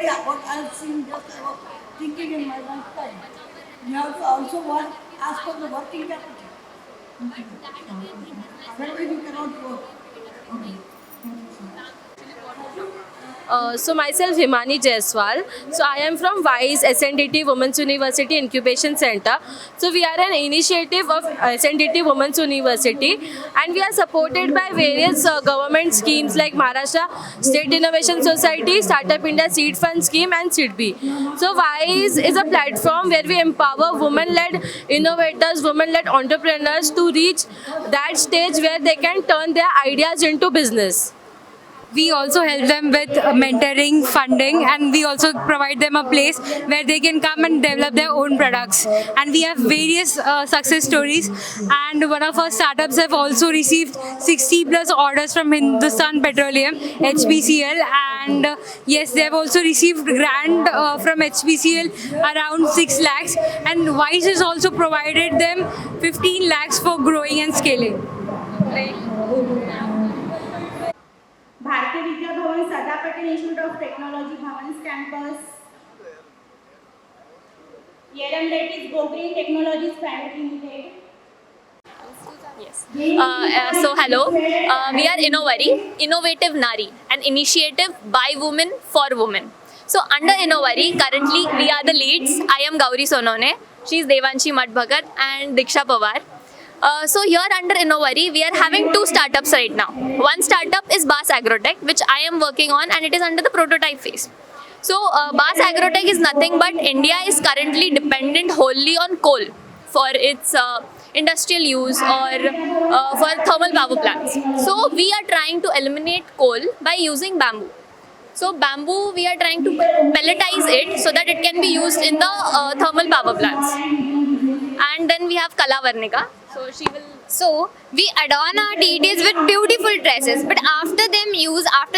yeah, what I've seen just I was thinking in my lifetime. You have to also work as per the working capital. Otherwise you cannot work. Okay. Thank you so much. So myself Himani Jaiswal. So I am from WISE SNDT Women's University Incubation Center. So we are an initiative of SNDT Women's University, and we are supported by various government schemes like Maharashtra State Innovation Society, Startup India Seed Fund Scheme and SIDBI. So WISE is a platform where we empower women-led innovators, women-led entrepreneurs to reach that stage where they can turn their ideas into business. We also help them with mentoring, funding, and we also provide them a place where they can come and develop their own products. And we have various success stories, and one of our startups have also received 60 plus orders from Hindustan Petroleum, HPCL, and yes, they have also received grant from HPCL around 6 lakhs, and WISE has also provided them 15 lakhs for growing and scaling. Bharatiya Vidya Bhavan, Sardar Patel institute of technology, Bhavans campus, Yeram Gogri Technologies Private Limited. Yes. So hello, we are Innovari, Innovative Nari, an initiative by women for women. So under Innovari, currently we are the leads. I am Gauri Sonone, she is Devanshi Madbhagat and Diksha Pawar. So here under Innovari, we are having two startups right now. One startup is BAS Agrotech, which I am working on, and it is under the prototype phase. So BAS Agrotech is nothing but India is currently dependent wholly on coal for its industrial use or for thermal power plants. So we are trying to eliminate coal by using bamboo. So bamboo, we are trying to pelletize it so that it can be used in the thermal power plants. And then we have Kala Varnika. So she will. So we adorn our deities with beautiful dresses, but after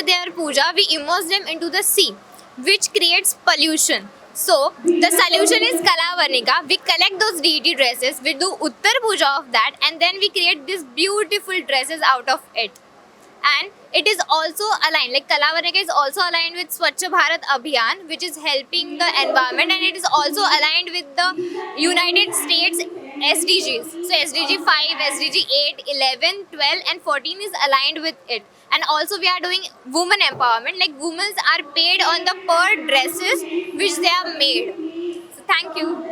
their puja, we immerse them into the sea, which creates pollution. So the solution is Kala Varnika. We collect those deity dresses, we do Uttar Puja of that, and then we create these beautiful dresses out of it. And it is also aligned, like Kala Varnika is also aligned with Swachh Bharat Abhiyan, which is helping the environment, and it is also aligned with the United States SDGs. So SDG 5, SDG 8, 11, 12 and 14 is aligned with it. And also we are doing women empowerment, like women are paid on the per dresses which they have made. So thank you.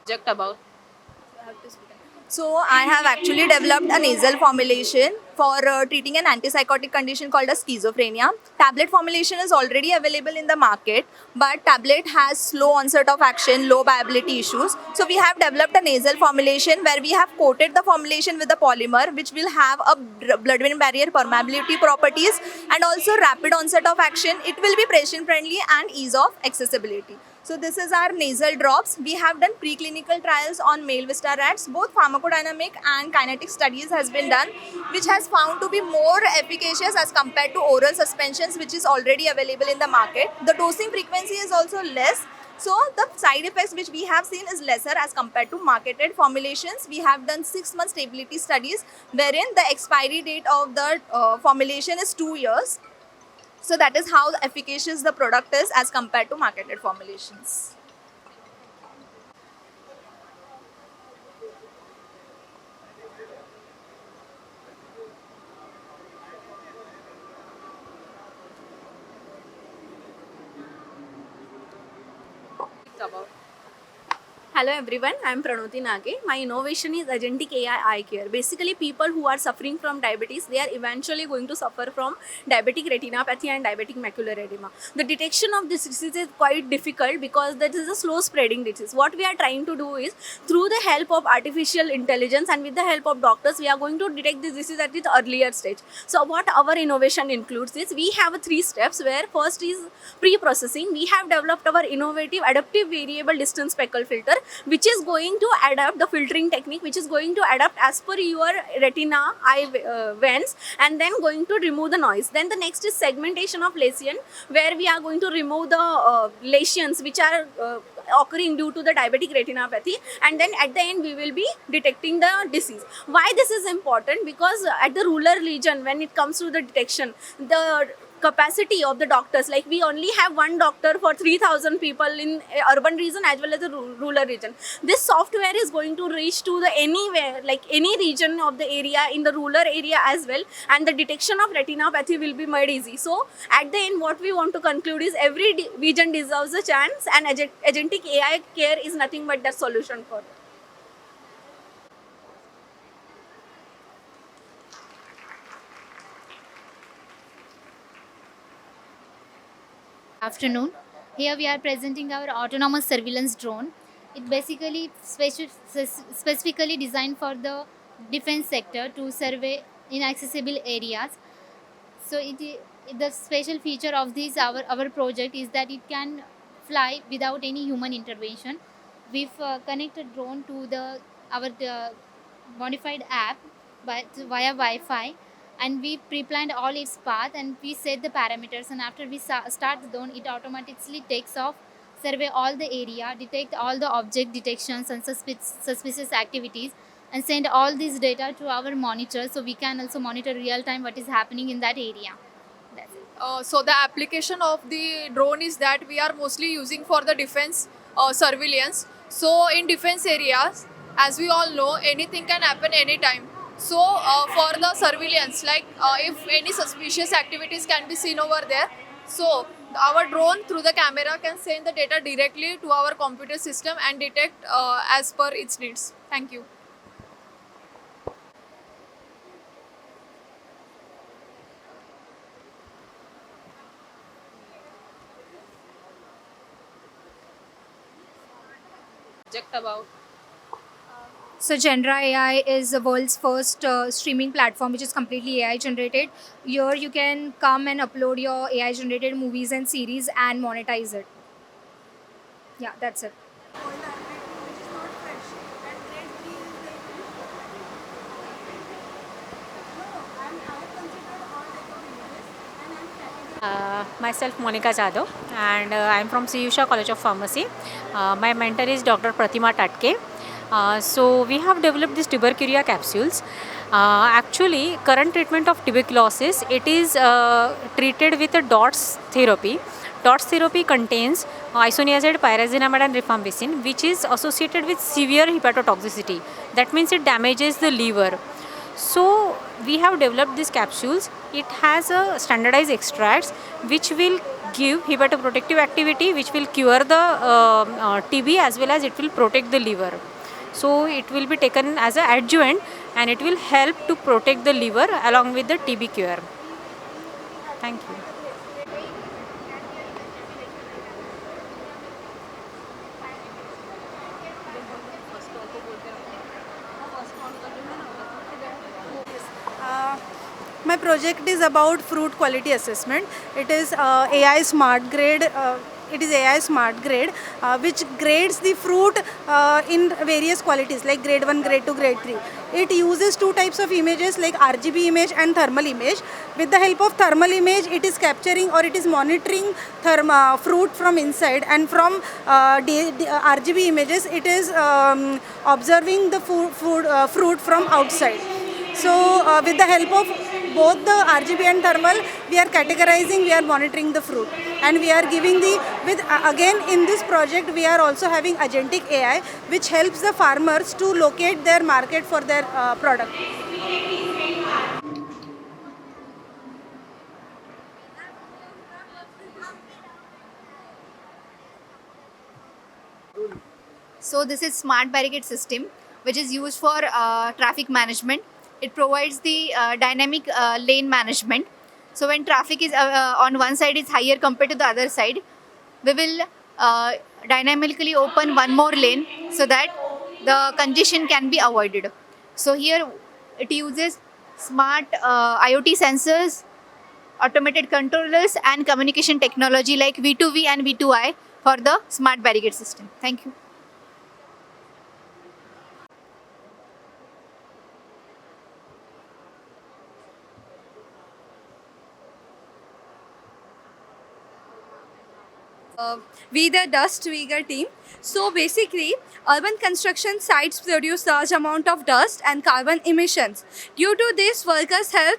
Project about. So I have actually developed a nasal formulation for treating an antipsychotic condition called as schizophrenia. Tablet formulation is already available in the market, but tablet has slow onset of action, low viability issues. So we have developed a nasal formulation where we have coated the formulation with a polymer which will have a blood-brain barrier permeability properties and also rapid onset of action. It will be patient friendly and ease of accessibility. So this is our nasal drops. We have done preclinical trials on male vista rats. Both pharmacodynamic and kinetic studies has been done, which has found to be more efficacious as compared to oral suspensions, which is already available in the market. The dosing frequency is also less. So the side effects which we have seen is lesser as compared to marketed formulations. We have done 6-month stability studies wherein the expiry date of the formulation is 2 years. So that is how efficacious the product is as compared to marketed formulations. About. Hello everyone, I am Pranoti Nage. My innovation is Agentic AI Eye Care. Basically, people who are suffering from diabetes, they are eventually going to suffer from diabetic retinopathy and diabetic macular edema. The detection of this disease is quite difficult because that is a slow spreading disease. What we are trying to do is, through the help of artificial intelligence and with the help of doctors, we are going to detect this disease at its earlier stage. So what our innovation includes is, we have 3 steps where first is pre-processing. We have developed our innovative adaptive variable distance speckle filter which is going to adapt the filtering technique, which is going to adapt as per your retina eye vents, and then going to remove the noise. Then the next is segmentation of lesion, where we are going to remove the lesions which are occurring due to the diabetic retinopathy, and then at the end we will be detecting the disease. Why this is important? Because at the rural region, when it comes to the detection, the capacity of the doctors, like we only have one doctor for 3,000 people in urban region as well as the rural region. This software is going to reach to the anywhere, like any region of the area in the rural area as well, and the detection of retinopathy will be made easy. So at the end, what we want to conclude is every region deserves a chance, and agentic AI care is nothing but the solution for it. Afternoon. Here we are presenting our autonomous surveillance drone. It basically specifically designed for the defense sector to survey inaccessible areas. So the special feature of this our project is that it can fly without any human intervention. We've connected drone to our modified app via Wi-Fi, and we pre-planned all its path and we set the parameters, and after we start the drone, it automatically takes off, survey all the area, detect all the object detections and suspicious activities, and send all this data to our monitor, so we can also monitor real time what is happening in that area. That's it. So the application of the drone is that we are mostly using for the defense surveillance. So in defense areas, as we all know, anything can happen anytime. So for the surveillance, like if any suspicious activities can be seen over there, so our drone through the camera can send the data directly to our computer system and detect as per its needs. Thank you. About So Gendra AI is the world's first streaming platform which is completely AI generated. Here you can come and upload your AI generated movies and series and monetize it. Yeah, that's it. Myself Monica Jadhav, and I am from Siyusha College of Pharmacy. My mentor is Dr. Pratima Tatke. So we have developed these tubercuria capsules. Actually, current treatment of tuberculosis, it is treated with a DOTS therapy. DOTS therapy contains isoniazid, pyrazinamide and rifampicin, which is associated with severe hepatotoxicity. That means it damages the liver. So we have developed these capsules. It has a standardized extracts which will give hepatoprotective activity, which will cure the TB as well as it will protect the liver. So it will be taken as an adjuvant and it will help to protect the liver along with the TB cure. Thank you. My project is about fruit quality assessment. It is AI smart grade. Which grades the fruit in various qualities like grade 1, grade 2, grade 3. It uses two types of images like RGB image and thermal image. With the help of thermal image, it is capturing or it is monitoring fruit from inside, and from RGB images, it is observing the fruit from outside. So with the help of both the RGB and thermal, we are categorizing, we are monitoring the fruit, and we are giving again in this project we are also having agentic AI which helps the farmers to locate their market for their product. So this is smart barricade system which is used for traffic management. It provides the dynamic lane management. So when traffic is on one side is higher compared to the other side, we will dynamically open one more lane so that the congestion can be avoided. So here it uses smart IoT sensors, automated controllers and communication technology like V2V and V2I for the smart barricade system. Thank you. We the Dust Vega team. So basically, urban construction sites produce large amount of dust and carbon emissions. Due to this, workers' health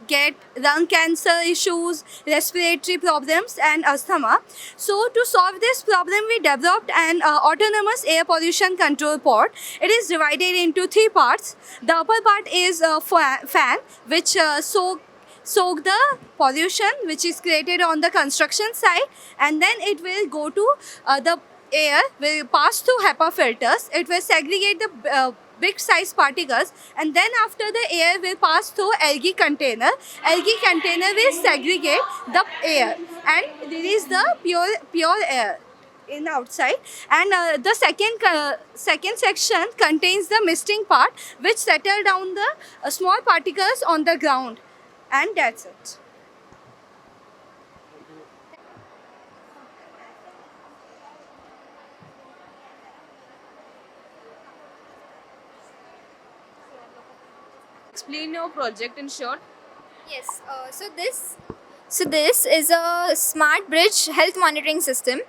get lung cancer issues, respiratory problems, and asthma. So to solve this problem, we developed an autonomous air pollution control pod. It is divided into three parts. The upper part is a fan, which soak the pollution which is created on the construction site, and then it will go to the air, will pass through HEPA filters. It will segregate the big size particles, and then after the air will pass through algae container. Algae container will segregate the air and release the pure air in outside, and the second section contains the misting part, which settle down the small particles on the ground, and that's it. Explain your project in short. Yes, so this is a smart bridge health monitoring system.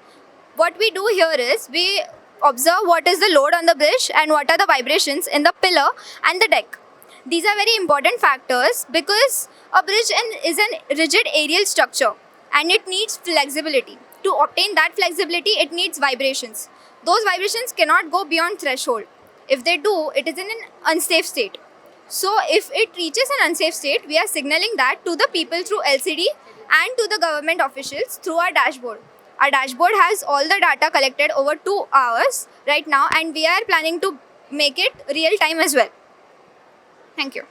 What we do here is we observe what is the load on the bridge and what are the vibrations in the pillar and the deck. These are very important factors because a bridge is a rigid aerial structure and it needs flexibility. To obtain that flexibility, it needs vibrations. Those vibrations cannot go beyond threshold. If they do, it is in an unsafe state. So if it reaches an unsafe state, we are signaling that to the people through LCD and to the government officials through our dashboard. Our dashboard has all the data collected over 2 hours right now, and we are planning to make it real time as well. Thank you.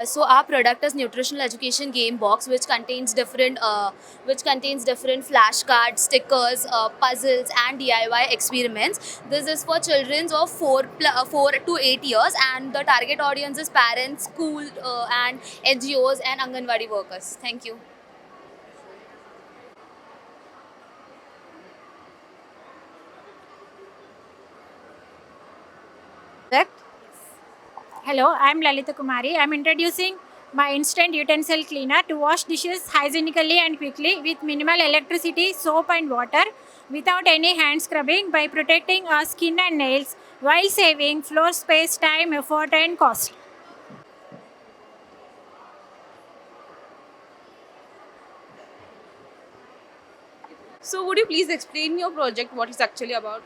So our product is nutritional education game box, which contains different flashcards, stickers, puzzles, and DIY experiments. This is for children of 4 to 8 years, and the target audience is parents, school, and NGOs and Anganwadi workers. Thank you. Hello, I am Lalita Kumari. I am introducing my instant utensil cleaner to wash dishes hygienically and quickly with minimal electricity, soap and water without any hand scrubbing by protecting our skin and nails while saving floor space, time, effort and cost. So would you please explain your project, what it's actually about?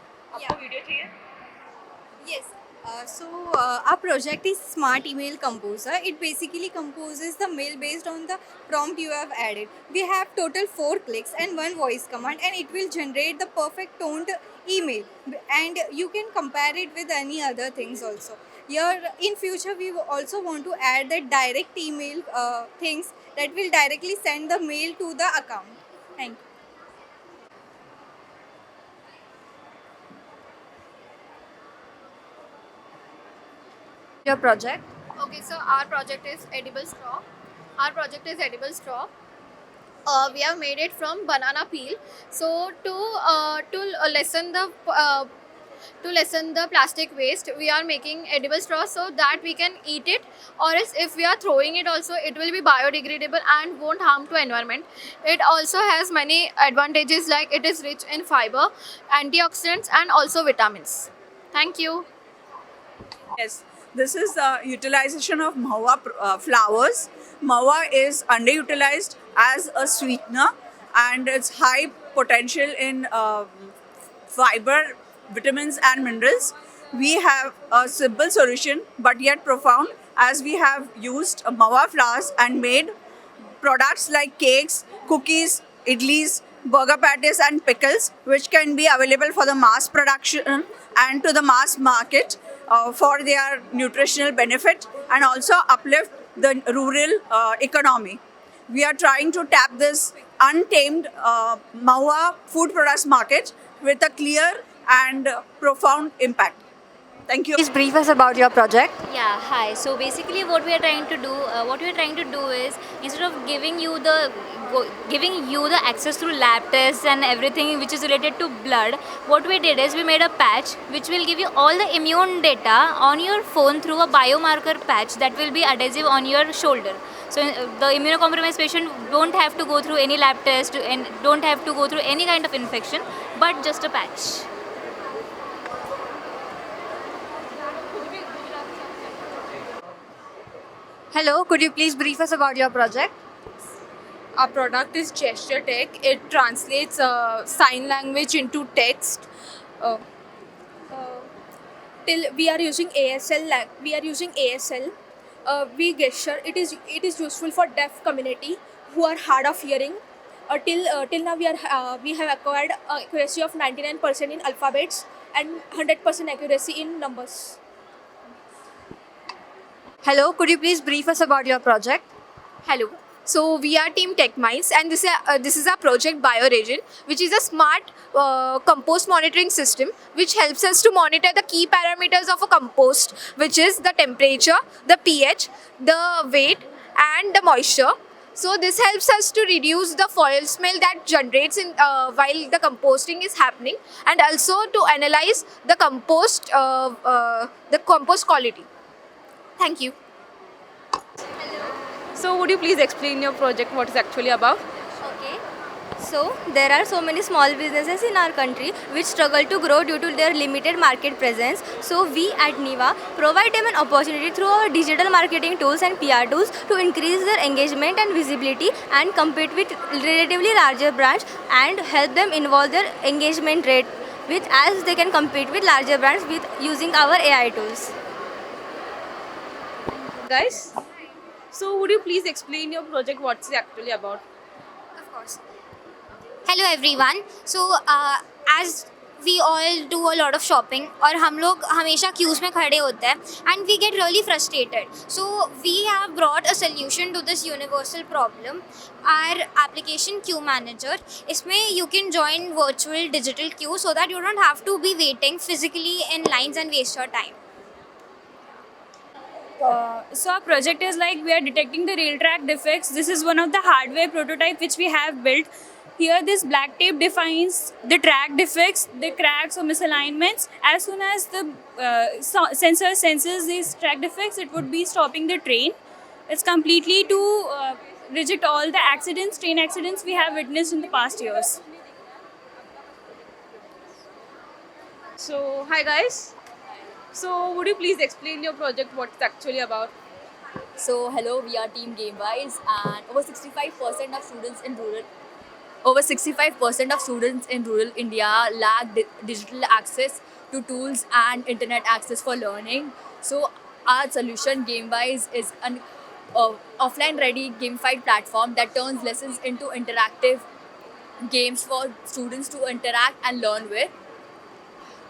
Yes. Our project is Smart Email Composer. It basically composes the mail based on the prompt you have added. We have total 4 clicks and 1 voice command, and it will generate the perfect toned email. And you can compare it with any other things also. Here in future, we also want to add the direct email things that will directly send the mail to the account. Thank you. Your project? Okay, so our project is edible straw. We have made it from banana peel. So to lessen the plastic waste, we are making edible straw so that we can eat it, or else if we are throwing it also, it will be biodegradable and won't harm to environment. It also has many advantages, like it is rich in fiber, antioxidants and also vitamins. Thank you. Yes. This is the utilization of mahua flowers. Mahua is underutilized as a sweetener, and it's high potential in fiber, vitamins and minerals. We have a simple solution but yet profound, as we have used mahua flowers and made products like cakes, cookies, idlis, burger patties and pickles, which can be available for the mass production and to the mass market for their nutritional benefit, and also uplift the rural economy. We are trying to tap this untamed mahua food products market with a clear and profound impact. Thank you. Please brief us about your project. Yeah, hi. So basically, what we are trying to do is instead of giving you the access through lab tests and everything which is related to blood, what we did is we made a patch which will give you all the immune data on your phone through a biomarker patch that will be adhesive on your shoulder. So the immunocompromised patient don't have to go through any lab test and don't have to go through any kind of infection, but just a patch. Hello, could you please brief us about your project? Our product is Gesture Tech. It translates sign language into text. Till we are using ASL. We gesture. It is useful for deaf community who are hard of hearing. Till now we have acquired accuracy of 99% in alphabets and 100% accuracy in numbers. Hello, could you please brief us about your project? Hello. So we are Team TechMinds, and this is our project BioRegin, which is a smart compost monitoring system which helps us to monitor the key parameters of a compost, which is the temperature, the pH, the weight, and the moisture. So this helps us to reduce the foul smell that generates while the composting is happening, and also to analyze the compost quality. Thank you. So would you please explain your project, what it's actually about? Okay. So there are so many small businesses in our country which struggle to grow due to their limited market presence. So we at NIVA provide them an opportunity through our digital marketing tools and PR tools to increase their engagement and visibility and compete with relatively larger brands and help them involve their engagement rate with as they can compete with larger brands with using our AI tools. Guys, so would you please explain your project, what's it actually about? Of course. Hello everyone. So as we all do a lot of shopping और हम लोग हमेशा queues में खड़े होते हैं and we get really frustrated. So we have brought a solution to this universal problem. Our application Queue Manager, इसमें you can join virtual digital queue so that you don't have to be waiting physically in lines and waste your time. So our project is like we are detecting the rail track defects. This is one of the hardware prototype which we have built. Here this black tape defines the track defects, the cracks or misalignments. As soon as the sensor senses these track defects, it would be stopping the train. It's completely to reject all the accidents, train accidents we have witnessed in the past years. So hi guys. So would you please explain your project, what it's actually about? So hello, we are Team GameWise, and over 65% of students in rural India lack digital access to tools and internet access for learning. So our solution GameWise is an offline ready gamified platform that turns lessons into interactive games for students to interact and learn with.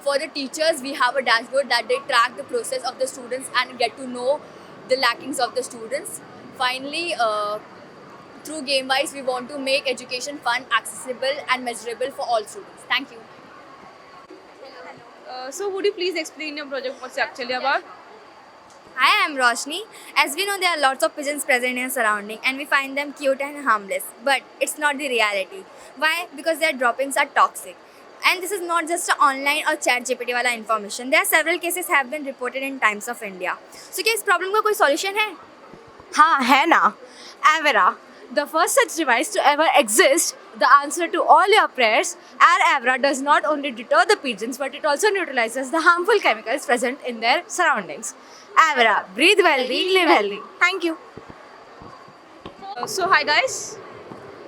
For the teachers, we have a dashboard that they track the process of the students and get to know the lackings of the students. Finally, through GameWise, we want to make education fun, accessible and measurable for all students. Thank you. So would you please explain your project, what's it actually about? Hi, I'm Roshni. As we know, there are lots of pigeons present in our surrounding and we find them cute and harmless. But it's not the reality. Why? Because their droppings are toxic. And this is not just an online or chat GPT वाला information. There are several cases have been reported in Times of India. So क्या इस problem का कोई solution है? हाँ है ना. Avera, the first such device to ever exist, the answer to all your prayers. Our Avera does not only deter the pigeons, but it also neutralizes the harmful chemicals present in their surroundings. Avera, breathe healthy, live healthy. Thank you. So hi guys.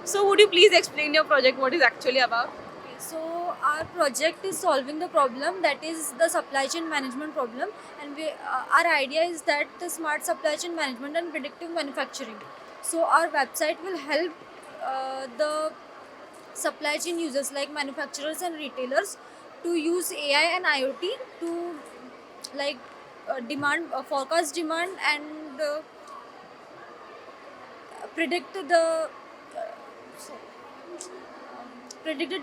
So would you please explain your project, what is actually about? So our project is solving the problem, that is the supply chain management problem, and our idea is that the smart supply chain management and predictive manufacturing. So our website will help the supply chain users like manufacturers and retailers to use AI and IoT to like forecast demand and predict the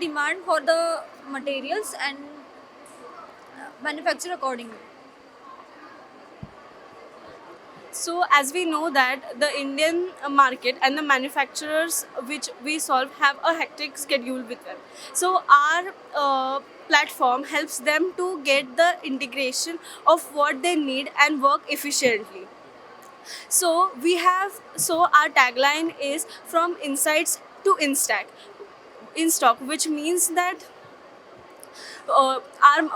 demand for the materials and manufacture accordingly. So as we know that the Indian market and the manufacturers which we solve have a hectic schedule with them. So our platform helps them to get the integration of what they need and work efficiently. So our tagline is from insights to in stock, which means that our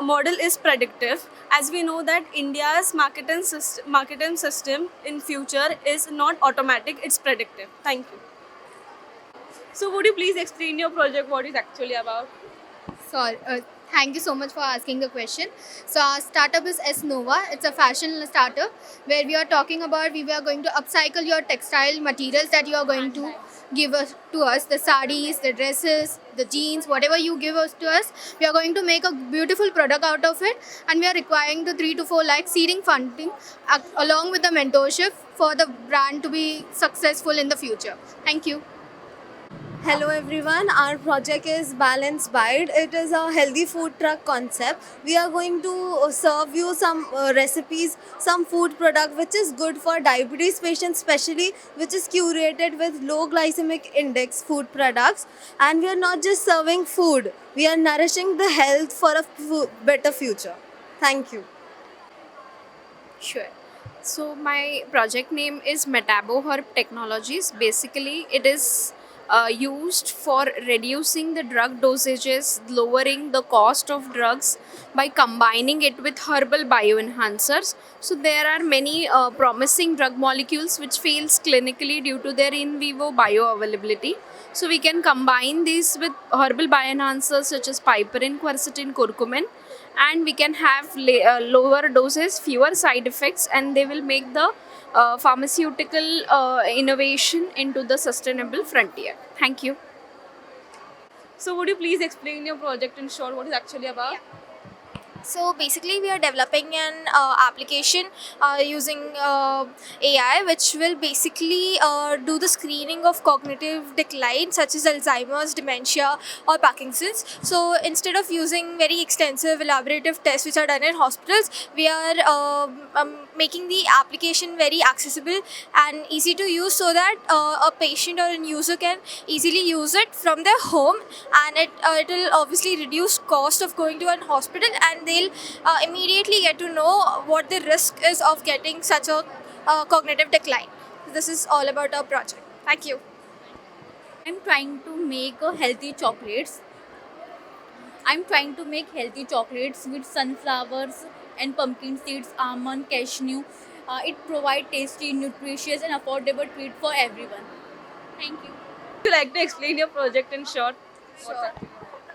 model is predictive, as we know that India's marketing system in future is not automatic, it's predictive. Thank you. So would you please explain your project, what is actually about? Sorry, thank you so much for asking the question. So our startup is S-Nova. It's a fashion startup where we are talking about we are going to upcycle your textile materials that you are going to give us to us, the sarees, the dresses, the jeans, whatever you give us to us, we are going to make a beautiful product out of it, and we are requiring the 3 to 4 lakh seeding funding along with the mentorship for the brand to be successful in the future. Thank you. Hello everyone, our project is Balance Bite. It is a healthy food truck concept. We are going to serve you some recipes, some food product which is good for diabetes patients especially, which is curated with low glycemic index food products. And we are not just serving food, we are nourishing the health for a better future. Thank you. Sure. So my project name is MetaboHerb Technologies. Basically, it is used for reducing the drug dosages, lowering the cost of drugs by combining it with herbal bioenhancers. So there are many promising drug molecules which fails clinically due to their in vivo bioavailability. So we can combine these with herbal bioenhancers such as piperine, quercetin, curcumin, and we can have lower doses, fewer side effects, and they will make the pharmaceutical innovation into the sustainable frontier. Thank you. So would you please explain your project in short, what is actually about? So basically we are developing an application using AI, which will basically do the screening of cognitive decline such as Alzheimer's, dementia or Parkinson's. So instead of using very extensive elaborative tests which are done in hospitals, we are making the application very accessible and easy to use, so that a patient or a user can easily use it from their home, and it will obviously reduce cost of going to an hospital, and they'll immediately get to know what the risk is of getting such a cognitive decline. This is all about our project. Thank you. I'm trying to make healthy chocolates. I'm trying to make healthy chocolates with sunflowers and pumpkin seeds, almond, cashew. It provides tasty, nutritious and affordable treat for everyone. Thank you. Would you like to explain your project in short? Sure.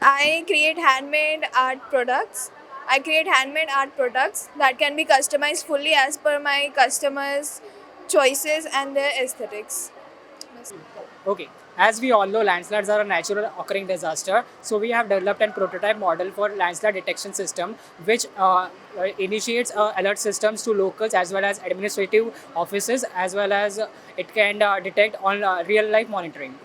I create handmade art products. That can be customized fully as per my customers' choices and their aesthetics. Okay, as we all know, landslides are a natural occurring disaster. So we have developed a prototype model for landslide detection system, which initiates alert systems to locals as well as administrative offices, as well as it can detect on real life monitoring.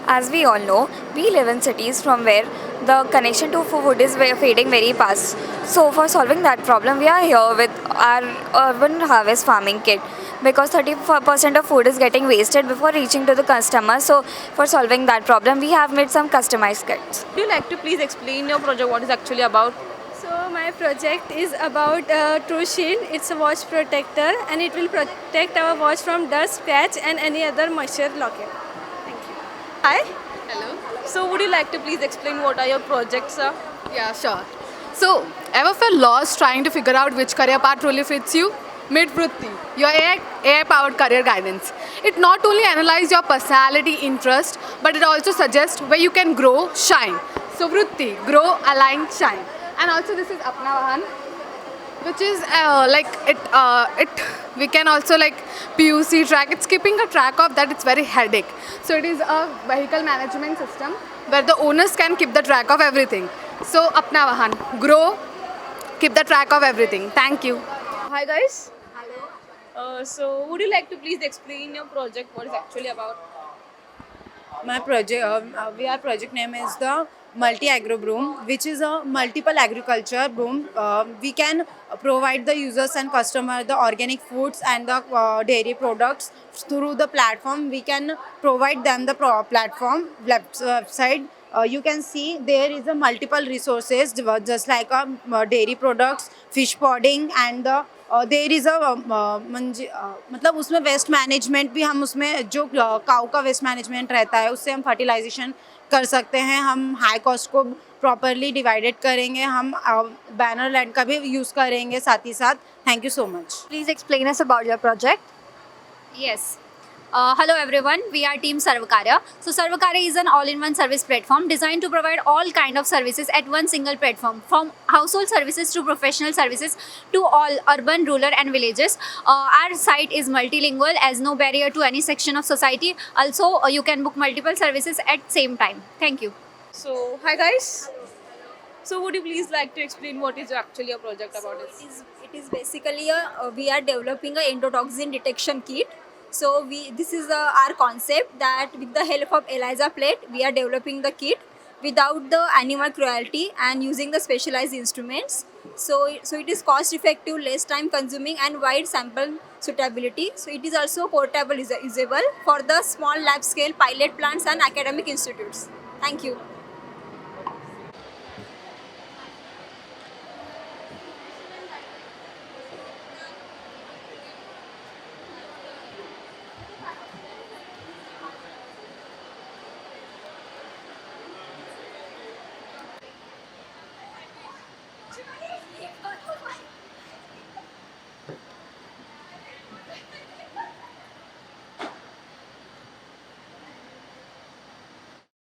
As we all know, we live in cities from where the connection to food is fading very fast. So for solving that problem, we are here with our urban harvest farming kit, because 34% of food is getting wasted before reaching to the customer. So for solving that problem, we have made some customized kits. Would you like to please explain your project, what is actually about? So my project is about True Shield. It's a watch protector, and it will protect our watch from dust, scratch and any other moisture locket. Thank you. Hi. Hello. So would you like to please explain what are your projects, sir? Yeah, sure. So, ever felt lost trying to figure out which career path truly fits you? Meet Vritti, your AI-powered career guidance. It not only analyzes your personality interest, but it also suggests where you can grow, shine. So Vritti, grow, align, shine. And also this is Apna Vahan, which is we can also PUC track. It's keeping a track of that. It's very headache. So it is a vehicle management system where the owners can keep the track of everything. So Apna Vahan, grow, keep the track of everything. Thank you. Hi guys. Hello. So would you like to please explain your project, what is actually about? My project, our project name is the multi-agro broom, which is a multiple agriculture broom. We can provide the users and customer the organic foods and the dairy products through the platform. We can provide them the platform website. You can see there is a multiple resources just like dairy products, fish podding and the there is मतलब उसमें waste management भी हम उसमें जो काऊ का waste management रहता है उससे हम फर्टिलाइजेशन कर सकते हैं. हम हाई कॉस्ट को प्रॉपरली डिवाइडेड करेंगे. हम बैनर लैंड का भी यूज़ करेंगे साथ ही साथ. Thank you so much. Please explain us about your project. Yes. Hello everyone, we are Team Sarvakarya. So Sarvakarya is an all-in-one service platform designed to provide all kind of services at one single platform, from household services to professional services to all urban, rural and villages. Our site is multilingual, as no barrier to any section of society. Also, you can book multiple services at same time. Thank you. So, hi guys. So, would you please like to explain what is actually your project about this? It is basically we are developing a endotoxin detection kit. So this is our concept that with the help of ELISA plate, we are developing the kit without the animal cruelty and using the specialized instruments. So it is cost effective, less time consuming and wide sample suitability. So it is also portable, usable for the small lab scale pilot plants and academic institutes. Thank you.